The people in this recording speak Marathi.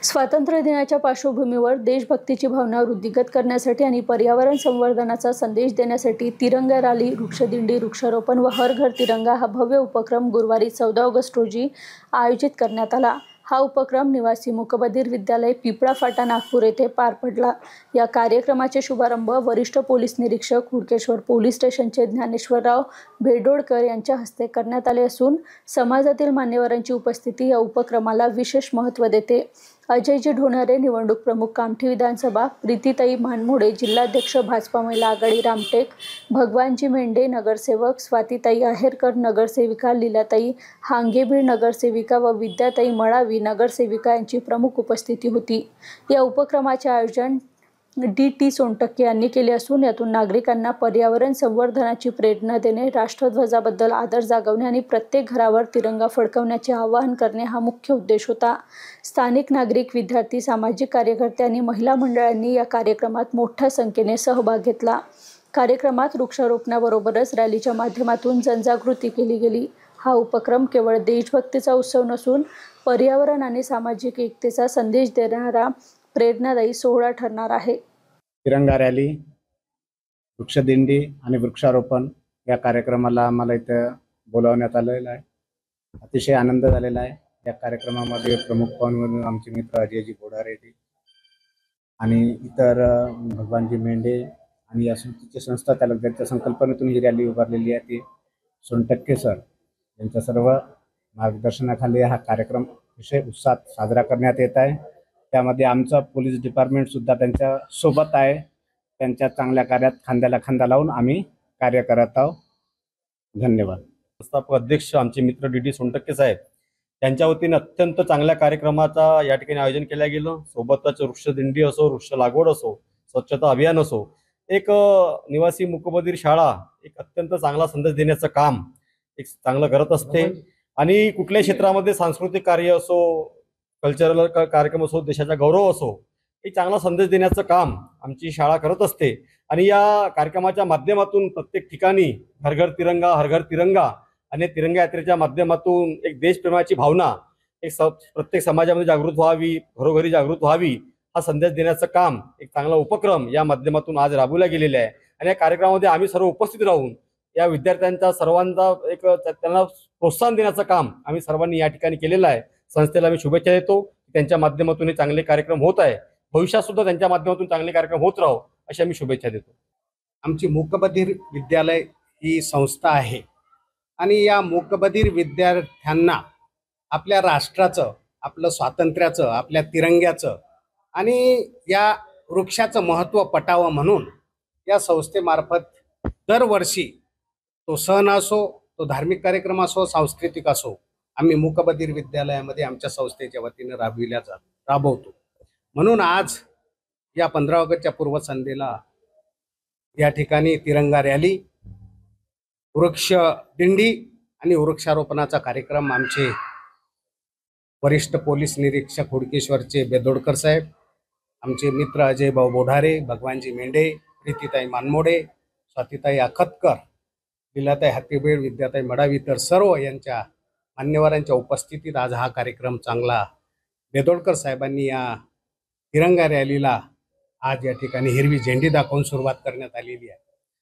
स्वातंत्र्य दिनाच्या पार्श्वभूमीवर देशभक्तीची भावना वृद्धिंगत करण्यासाठी आणि पर्यावरण संवर्धनाचा संदेश देण्यासाठी तिरंगा रॅली, वृक्षदिंडी, वृक्षारोपण व हर घर तिरंगा हा भव्य उपक्रम गुरुवारी 14 ऑगस्ट रोजी आयोजित करण्यात आला। हा उपक्रम निवासी मूकबधीर विद्यालय पिपळा फाटा नागपूर येथे पार पडला। या कार्यक्रमाचे शुभारंभ वरिष्ठ पोलीस निरीक्षक हुडकेश्वर पोलीस स्टेशनचे ज्ञानेश्वरराव भेडोडकर यांच्या हस्ते करण्यात आले असून समाजातील मान्यवरांची उपस्थिती या उपक्रमाला विशेष महत्त्व देते। अजयजी ढोणारे निवडणूक प्रमुख कामठी विधानसभा, प्रीतीताई मानमोडे जिल्हाध्यक्ष भाजपा महिला आघाडी रामटेक, भगवानजी मेंढे नगरसेवक, स्वातीताई आहेरकर नगरसेविका, लीलाताई हांगेबीळ नगरसेविका व विद्याताई मळावी नगरसेविका यांची प्रमुख उपस्थिती होती। या उपक्रमाचे आयोजन डी.टी. सोनटक्के यांनी केले असून यातून नागरिकांना पर्यावरण संवर्धनाची प्रेरणा देणे, राष्ट्रध्वजाबद्दल आदर जागवणे आणि प्रत्येक घरावर तिरंगा फडकवण्याचे आवाहन करणे हा मुख्य उद्देश होता। स्थानिक नागरिक, विद्यार्थी, सामाजिक कार्यकर्ते आणि महिला मंडळांनी या कार्यक्रमात मोठ्या संख्येने सहभाग घेतला। कार्यक्रमात वृक्षारोपणाबरोबरच रॅलीच्या माध्यमातून जनजागृती केली गेली। हा उपक्रम केवळ देशभक्तीचा उत्सव नसून पर्यावरण आणि सामाजिक एकतेचा संदेश देणारा प्रेरणादायी सोहळा ठरणार आहे। तिरंगा रॅली, वृक्षदिंडी आणि वृक्षारोपण या कार्यक्रमाला आम्हाला इथं बोलावण्यात आलेलं आहे। अतिशय आनंद झालेला आहे। या कार्यक्रमामध्ये प्रमुख पाहुणे म्हणून आमचे मित्र अजयजी ढोणारे आणि इतर भगवानजी मेंढे आणि या संस्था चालक त्यांच्या संकल्पनेतून ही रॅली उभारलेली आहे। ती सोनटक्के सर यांच्या सर्व मार्गदर्शनाखाली हा कार्यक्रम अतिशय उत्साहात साजरा करण्यात येत आहे। त्यामध्ये आमचं पोलीस डिपार्टमेंट सुद्धा त्यांच्या सोबत आहे। त्यांच्या चांगल्या कार्यात खांद्याला खांदा लावून आम्ही कार्य करत आहोत। धन्यवाद। संस्थापक अध्यक्ष आमचे मित्र डी.टी. सोनटक्के साहेब त्यांच्या वतीने अत्यंत चांगल्या कार्यक्रमाचा या ठिकाणी आयोजन केलं गेलं। सोबतच वृक्षदिंडी असो, वृक्ष लागवड असो, स्वच्छता अभियान असो, एक निवासी मूकबधीर शाळा एक अत्यंत चांगला संदेश देण्याचं काम एक चांगलं करत असते। आणि कुठल्याही क्षेत्रामध्ये सांस्कृतिक कार्य असो, कल्चरल कार्यक्रम असो, देशाचा गौरव असो, एक चांगला संदेश देण्याचं काम आमची शाळा करत असते। आणि या कार्यक्रमाच्या माध्यमातून प्रत्येक ठिकाणी हर घर तिरंगा, हर घर तिरंगा आणि तिरंगा यात्रेच्या माध्यमातून एक देशप्रेमाची भावना एक प्रत्येक समाजामध्ये जागृत व्हावी, घरोघरी जागृत व्हावी हा संदेश देण्याचं काम एक चांगला उपक्रम या माध्यमातून आज राबवला गेलेला आहे। आणि या कार्यक्रमामध्ये आम्ही सर्व उपस्थित राहून या विद्यार्थ्यांचा सर्वांचा एक त्यांना प्रोत्साहन देण्याचं काम आम्ही सर्वांनी या ठिकाणी केलेलं आहे। संस्थेला मी शुभेच्छा देतो। त्यांच्या माध्यमातून हे चांगले कार्यक्रम होत आहे। भविष्यात सुद्धा त्यांच्या माध्यमातून चांगले कार्यक्रम होत राहो अशी आम्ही शुभेच्छा देतो। आमची मूकबधीर विद्यालय ही संस्था आहे आणि या मूकबधीर विद्यार्थ्यांना आपल्या राष्ट्राचं, आपलं स्वातंत्र्याचं, आपल्या तिरंग्याचं आणि या वृक्षाचं महत्त्व पटावं म्हणून या संस्थेमार्फत दरवर्षी तो सण असो, तो धार्मिक कार्यक्रम असो, सांस्कृतिक असो, आम्ही मूकबधीर विद्यालयामध्ये आमच्या संस्थेच्या वतीने राबवतो। म्हणून आज या 15 ऑगस्टच्या पूर्वसंध्येला या ठिकाणी तिरंगा रॅली, वृक्ष दिंडी आणि वृक्षारोपणाचा कार्यक्रम आमचे वरिष्ठ पोलीस निरीक्षक हुडकेश्वरचे भेडोडकर साहेब, आमचे मित्र अजय भाऊ ढोणारे, भगवानजी मेंढे, प्रीतीताई मानमोडे, स्वातीताई आखतकर, लीलाताई हांगेबीळ, विद्याताई मळावी तर सर्व यांच्या मान्यवरांच्या उपस्थितीत आज हा कार्यक्रम चांगला भेडोडकर साहेबांनी या तिरंगा रॅलीला आज या ठिकाणी हिरवी झेंडी दाखवून सुरुवात करण्यात आलेली आहे।